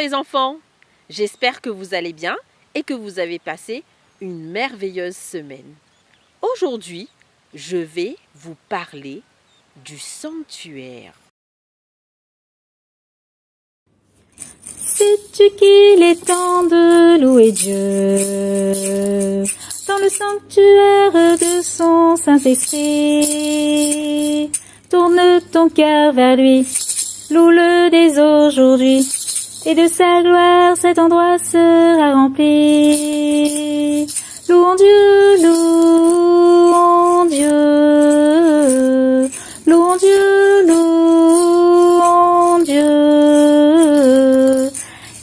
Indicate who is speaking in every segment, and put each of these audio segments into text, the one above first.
Speaker 1: les enfants, j'espère que vous allez bien et que vous avez passé une merveilleuse semaine. Aujourd'hui, je vais vous parler du sanctuaire.
Speaker 2: Sais-tu qu'il est temps de louer Dieu dans le sanctuaire de son Saint-Esprit? Tourne ton cœur vers lui, loue-le dès aujourd'hui, et de sa gloire cet endroit sera rempli. Louons Dieu, louons Dieu, louons Dieu, louons Dieu.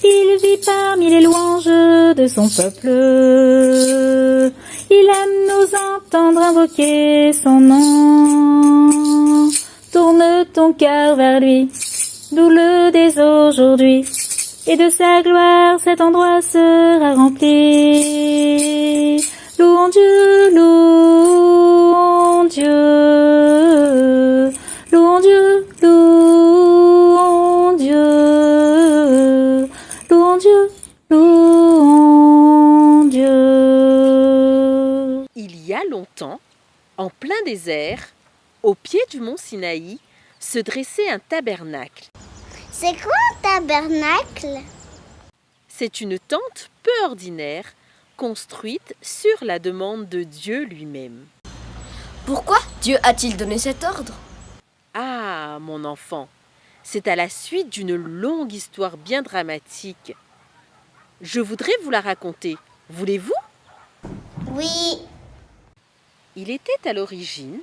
Speaker 2: Il vit parmi les louanges de son peuple. Il aime nous entendre invoquer son nom. Tourne ton cœur vers lui, loue-le dès aujourd'hui, et de sa gloire cet endroit sera rempli. Louons Dieu, louons Dieu, louons Dieu, louons Dieu, louons Dieu, louons Dieu.
Speaker 1: Il y a longtemps, en plein désert, au pied du mont Sinaï, se dressait un tabernacle.
Speaker 3: C'est quoi un tabernacle?
Speaker 1: C'est une tente peu ordinaire, construite sur la demande de Dieu lui-même.
Speaker 4: Pourquoi Dieu a-t-il donné cet ordre?
Speaker 1: Ah, mon enfant, c'est à la suite d'une longue histoire bien dramatique. Je voudrais vous la raconter. Voulez-vous?
Speaker 3: Oui.
Speaker 1: Il était à l'origine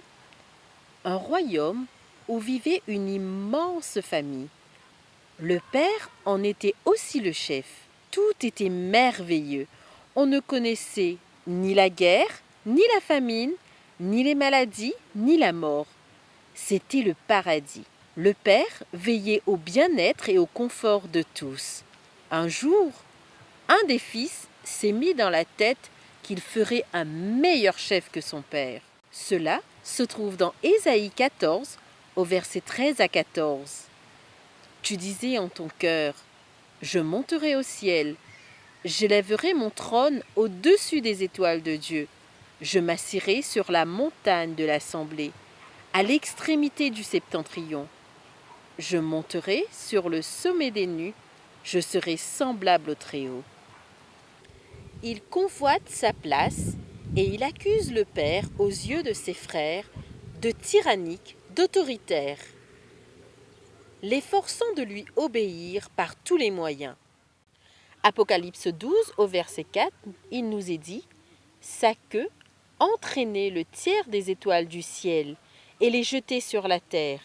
Speaker 1: un royaume où vivait une immense famille. Le père en était aussi le chef. Tout était merveilleux. On ne connaissait ni la guerre, ni la famine, ni les maladies, ni la mort. C'était le paradis. Le père veillait au bien-être et au confort de tous. Un jour, un des fils s'est mis dans la tête qu'il ferait un meilleur chef que son père. Cela se trouve dans Ésaïe 14, au verset 13 à 14. Tu disais en ton cœur, je monterai au ciel, j'élèverai mon trône au-dessus des étoiles de Dieu, je m'assirai sur la montagne de l'assemblée, à l'extrémité du septentrion. Je monterai sur le sommet des nues, je serai semblable au Très-Haut. Il convoite sa place et il accuse le Père aux yeux de ses frères de tyrannique, d'autoritaire, les forçant de lui obéir par tous les moyens. Apocalypse 12, au verset 4, il nous est dit « Sa queue entraînait le tiers des étoiles du ciel et les jetait sur la terre.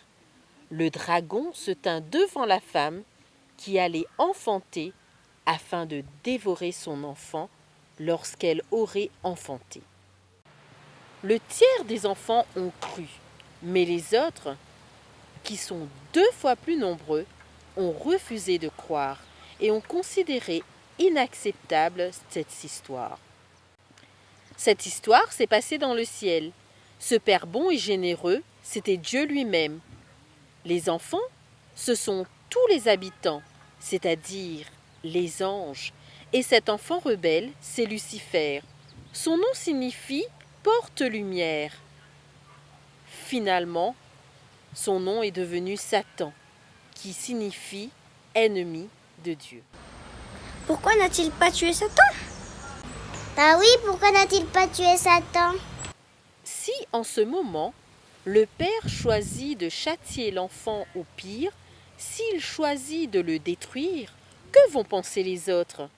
Speaker 1: Le dragon se tint devant la femme qui allait enfanter afin de dévorer son enfant lorsqu'elle aurait enfanté. » Le tiers des enfants ont cru, mais les autres, qui sont 2 fois plus nombreux, ont refusé de croire et ont considéré inacceptable cette histoire. Cette histoire s'est passée dans le ciel. Ce Père bon et généreux, c'était Dieu lui-même. Les enfants, ce sont tous les habitants, c'est-à-dire les anges. Et cet enfant rebelle, c'est Lucifer. Son nom signifie « porte-lumière ». Finalement, son nom est devenu Satan, qui signifie « ennemi de Dieu ».
Speaker 4: Pourquoi n'a-t-il pas tué Satan?
Speaker 3: Bah oui, pourquoi n'a-t-il pas tué Satan?
Speaker 1: Si en ce moment, le Père choisit de châtier l'enfant au pire, s'il choisit de le détruire, que vont penser les autres?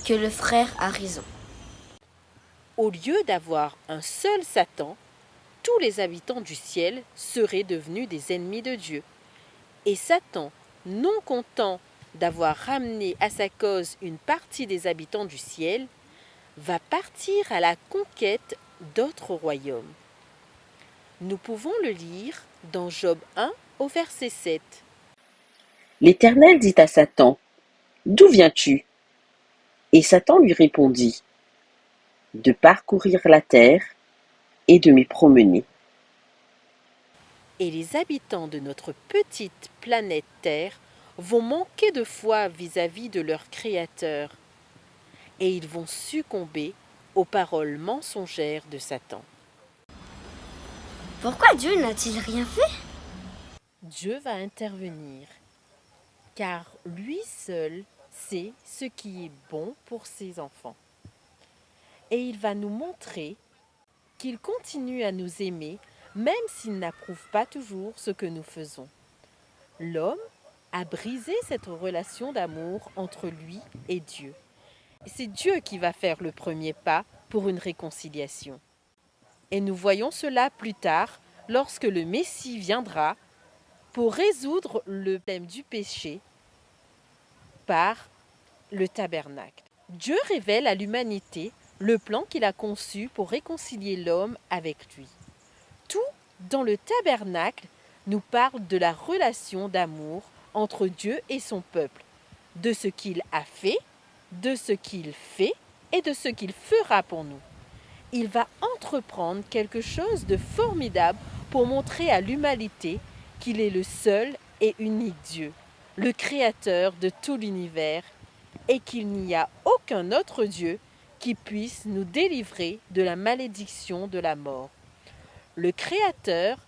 Speaker 4: Que le frère a raison.
Speaker 1: Au lieu d'avoir un seul Satan, tous les habitants du ciel seraient devenus des ennemis de Dieu. Et Satan, non content d'avoir ramené à sa cause une partie des habitants du ciel, va partir à la conquête d'autres royaumes. Nous pouvons le lire dans Job 1 au verset 7.
Speaker 5: L'Éternel dit à Satan, « D'où viens-tu » Et Satan lui répondit, « De parcourir la terre et de m'y promener. »
Speaker 1: Et les habitants de notre petite planète Terre vont manquer de foi vis-à-vis de leur Créateur et ils vont succomber aux paroles mensongères de Satan.
Speaker 4: Pourquoi Dieu n'a-t-il rien fait?
Speaker 1: Dieu va intervenir, car lui seul sait ce qui est bon pour ses enfants. Et il va nous montrer qu'il continue à nous aimer, même s'il n'approuve pas toujours ce que nous faisons. L'homme a brisé cette relation d'amour entre lui et Dieu. C'est Dieu qui va faire le premier pas pour une réconciliation. Et nous voyons cela plus tard, lorsque le Messie viendra pour résoudre le problème du péché par le tabernacle. Dieu révèle à l'humanité le plan qu'il a conçu pour réconcilier l'homme avec lui. Tout dans le tabernacle nous parle de la relation d'amour entre Dieu et son peuple, de ce qu'il a fait, de ce qu'il fait et de ce qu'il fera pour nous. Il va entreprendre quelque chose de formidable pour montrer à l'humanité qu'il est le seul et unique Dieu, le créateur de tout l'univers, et qu'il n'y a aucun autre Dieu qui puisse nous délivrer de la malédiction de la mort. Le Créateur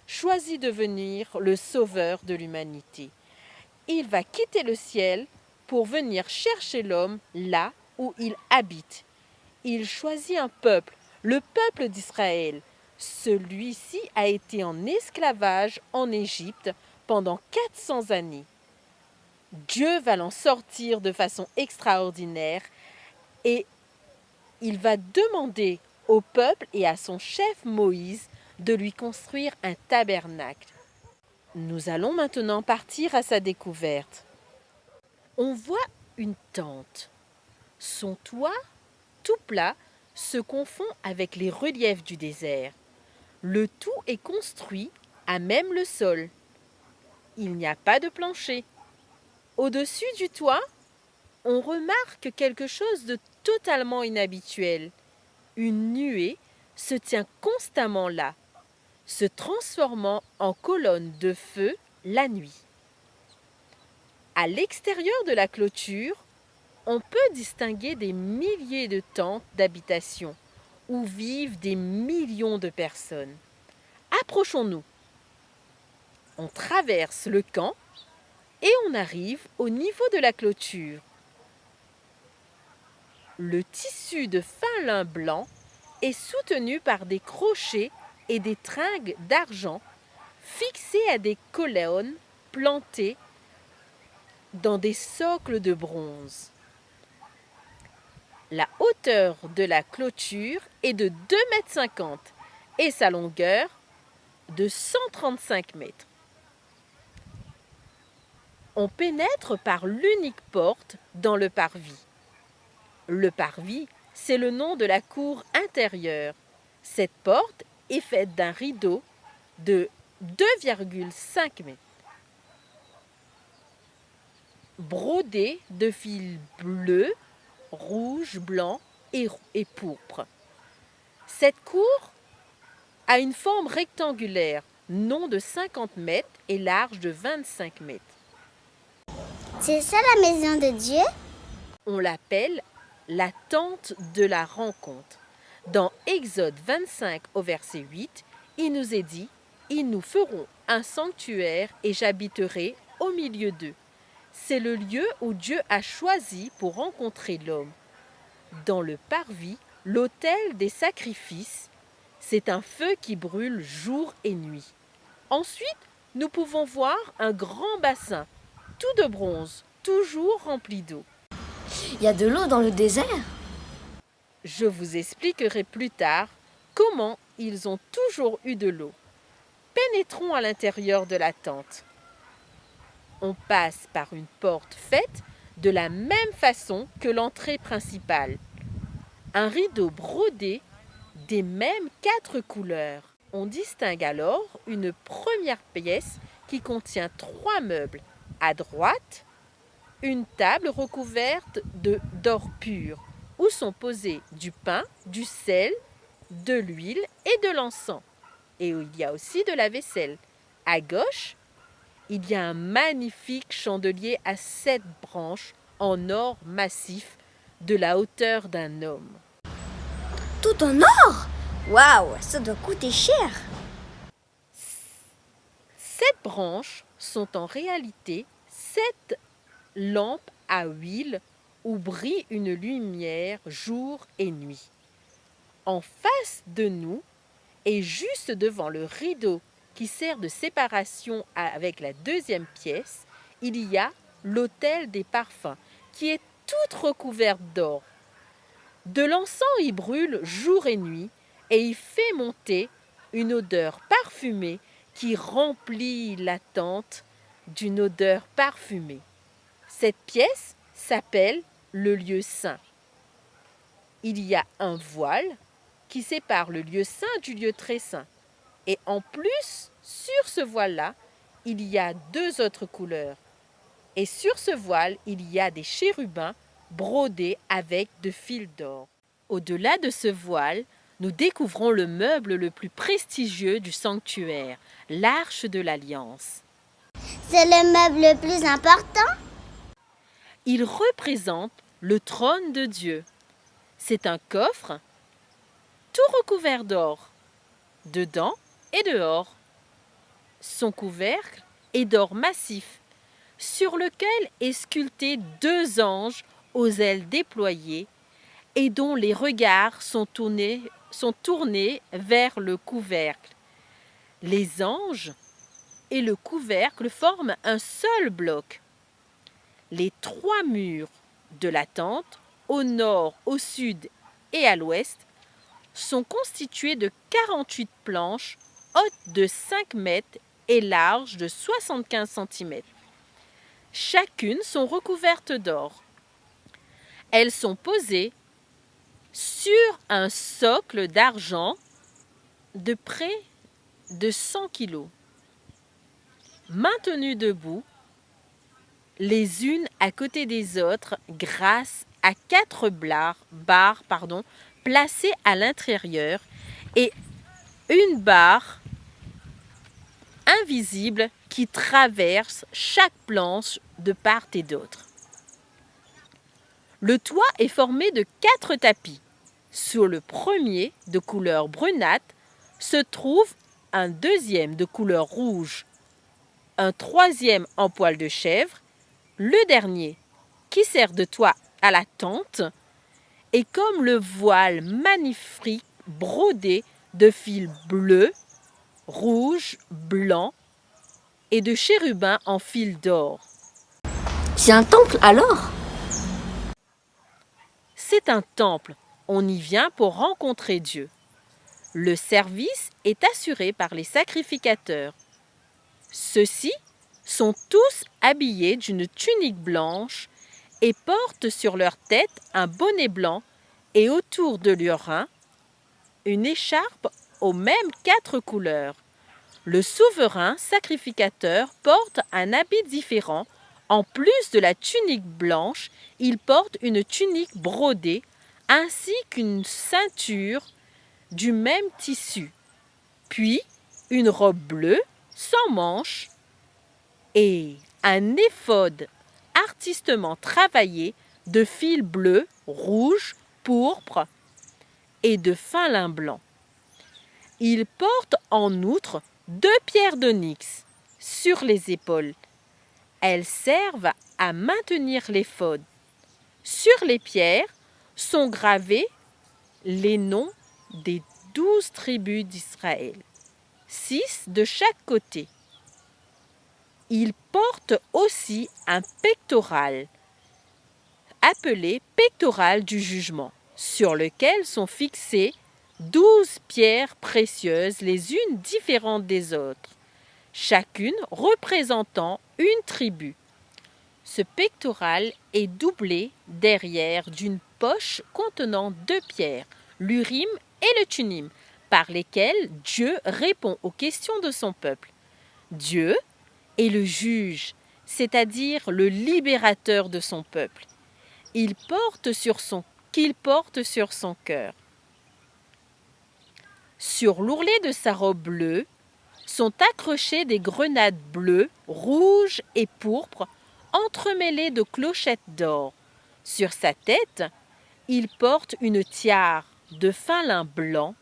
Speaker 1: choisit de devenir le sauveur de l'humanité. Il va quitter le ciel pour venir chercher l'homme là où il habite. Il choisit un peuple, le peuple d'Israël. Celui-ci a été en esclavage en Égypte pendant 400 années. Dieu va l'en sortir de façon extraordinaire et il va demander au peuple et à son chef Moïse de lui construire un tabernacle. Nous allons maintenant partir à sa découverte. On voit une tente. Son toit, tout plat, se confond avec les reliefs du désert. Le tout est construit à même le sol. Il n'y a pas de plancher. Au-dessus du toit, on remarque quelque chose de totalement inhabituel. Une nuée se tient constamment là, se transformant en colonne de feu la nuit. À l'extérieur de la clôture, on peut distinguer des milliers de tentes d'habitation où vivent des millions de personnes. Approchons-nous. On traverse le camp et on arrive au niveau de la clôture. Le tissu de fin lin blanc est soutenu par des crochets et des tringles d'argent fixés à des colonnes plantées dans des socles de bronze. La hauteur de la clôture est de 2,50 m et sa longueur de 135 mètres. On pénètre par l'unique porte dans le parvis. Le parvis, c'est le nom de la cour intérieure. Cette porte est faite d'un rideau de 2,5 mètres, brodé de fils bleus, rouges, blancs et pourpres. Cette cour a une forme rectangulaire, long de 50 mètres et large de 25 mètres.
Speaker 3: C'est ça la maison de Dieu?
Speaker 1: On l'appelle la tente de la rencontre. Dans Exode 25 au verset 8, il nous est dit « Ils nous feront un sanctuaire et j'habiterai au milieu d'eux ». C'est le lieu où Dieu a choisi pour rencontrer l'homme. Dans le parvis, l'autel des sacrifices, c'est un feu qui brûle jour et nuit. Ensuite, nous pouvons voir un grand bassin, tout de bronze, toujours rempli d'eau.
Speaker 4: Il y a de l'eau dans le désert?
Speaker 1: Je vous expliquerai plus tard comment ils ont toujours eu de l'eau. Pénétrons à l'intérieur de la tente. On passe par une porte faite de la même façon que l'entrée principale. Un rideau brodé des mêmes 4 couleurs. On distingue alors une première pièce qui contient 3 meubles. À droite, une table recouverte d'or pur, où sont posés du pain, du sel, de l'huile et de l'encens. Et où il y a aussi de la vaisselle. À gauche, il y a un magnifique chandelier à 7 branches en or massif de la hauteur d'un homme.
Speaker 4: Tout en or? Waouh, ça doit coûter cher.
Speaker 1: 7 branches sont en réalité 7 lampes à huile où brille une lumière jour et nuit. En face de nous et juste devant le rideau qui sert de séparation avec la deuxième pièce, il y a l'autel des parfums qui est toute recouverte d'or. De l'encens y brûle jour et nuit et y fait monter une odeur parfumée qui remplit la tente d'une odeur parfumée. Cette pièce s'appelle le lieu saint. Il y a un voile qui sépare le lieu saint du lieu très saint. Et en plus, sur ce voile-là, il y a 2 autres couleurs. Et sur ce voile, il y a des chérubins brodés avec de fils d'or. Au-delà de ce voile, nous découvrons le meuble le plus prestigieux du sanctuaire, l'Arche de l'Alliance.
Speaker 3: C'est le meuble le plus important?
Speaker 1: Il représente le trône de Dieu. C'est un coffre tout recouvert d'or, dedans et dehors. Son couvercle est d'or massif, sur lequel est sculpté 2 anges aux ailes déployées et dont les regards sont tournés vers le couvercle. Les anges et le couvercle forment un seul bloc. Les 3 murs de la tente, au nord, au sud et à l'ouest, sont constitués de 48 planches hautes de 5 mètres et larges de 75 cm. Chacune sont recouvertes d'or. Elles sont posées sur un socle d'argent de près de 100 kg, maintenues debout, les unes à côté des autres grâce à 4 barres placées à l'intérieur et une barre invisible qui traverse chaque planche de part et d'autre. Le toit est formé de 4 tapis. Sur le premier, de couleur brunâtre, se trouve un deuxième de couleur rouge, un troisième en poil de chèvre, le dernier, qui sert de toit à la tente, est comme le voile magnifique brodé de fils bleus, rouges, blancs et de chérubins en fil d'or.
Speaker 4: C'est un temple alors?
Speaker 1: C'est un temple. On y vient pour rencontrer Dieu. Le service est assuré par les sacrificateurs. Ceux-ci sont tous habillés d'une tunique blanche et portent sur leur tête un bonnet blanc et autour de leur rein une écharpe aux mêmes 4 couleurs. Le souverain sacrificateur porte un habit différent. En plus de la tunique blanche, il porte une tunique brodée ainsi qu'une ceinture du même tissu, puis une robe bleue sans manches et un éphod artistement travaillé de fils bleus, rouges, pourpres et de fin lin blanc. Il porte en outre 2 pierres d'onyx sur les épaules. Elles servent à maintenir l'éphod. Sur les pierres sont gravés les noms des 12 tribus d'Israël, 6 de chaque côté. Il porte aussi un pectoral, appelé pectoral du jugement, sur lequel sont fixées 12 pierres précieuses, les unes différentes des autres, chacune représentant une tribu. Ce pectoral est doublé derrière d'une poche contenant 2 pierres, l'Urim et le Thummim, par lesquelles Dieu répond aux questions de son peuple. Dieu est le juge, c'est-à-dire le libérateur de son peuple. Qu'il porte sur son cœur. Sur l'ourlet de sa robe bleue, sont accrochées des grenades bleues, rouges et pourpres entremêlées de clochettes d'or. Sur sa tête, il porte une tiare de fin lin blanc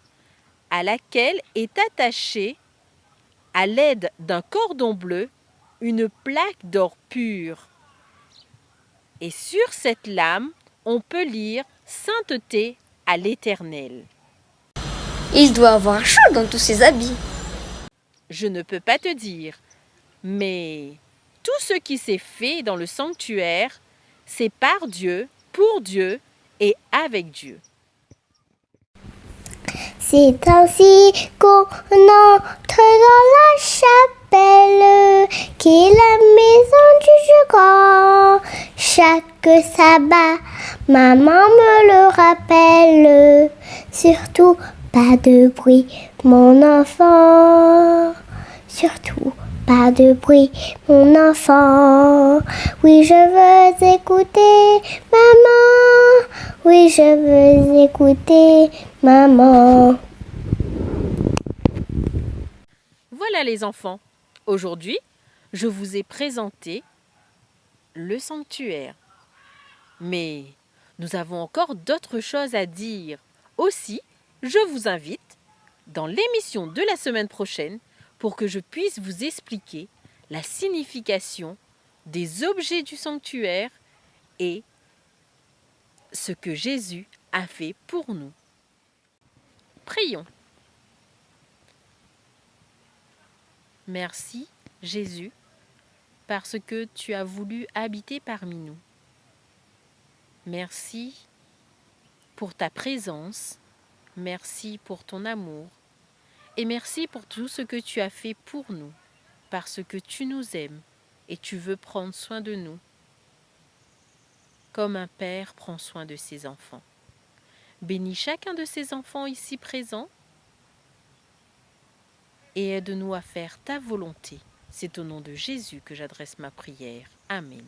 Speaker 1: à laquelle est attachée, à l'aide d'un cordon bleu, une plaque d'or pur. Et sur cette lame, on peut lire « Sainteté à l'Éternel ».
Speaker 4: Il doit avoir chaud dans tous ses habits.
Speaker 1: Je ne peux pas te dire, mais tout ce qui s'est fait dans le sanctuaire, c'est par Dieu, pour Dieu et avec Dieu.
Speaker 3: C'est ainsi qu'on entre dans la chapelle, qui est la maison du Dieu grand. Chaque sabbat, maman me le rappelle. Surtout, pas de bruit, mon enfant. Surtout, pas de bruit, mon enfant. Oui, je veux écouter, maman. Oui, je veux écouter, maman.
Speaker 1: Voilà les enfants, aujourd'hui, je vous ai présenté le sanctuaire. Mais nous avons encore d'autres choses à dire. Aussi, je vous invite dans l'émission de la semaine prochaine pour que je puisse vous expliquer la signification des objets du sanctuaire et ce que Jésus a fait pour nous. Prions. Merci Jésus parce que tu as voulu habiter parmi nous. Merci pour ta présence, merci pour ton amour et merci pour tout ce que tu as fait pour nous parce que tu nous aimes et tu veux prendre soin de nous comme un père prend soin de ses enfants. Bénis chacun de ces enfants ici présents et aide-nous à faire ta volonté. C'est au nom de Jésus que j'adresse ma prière. Amen.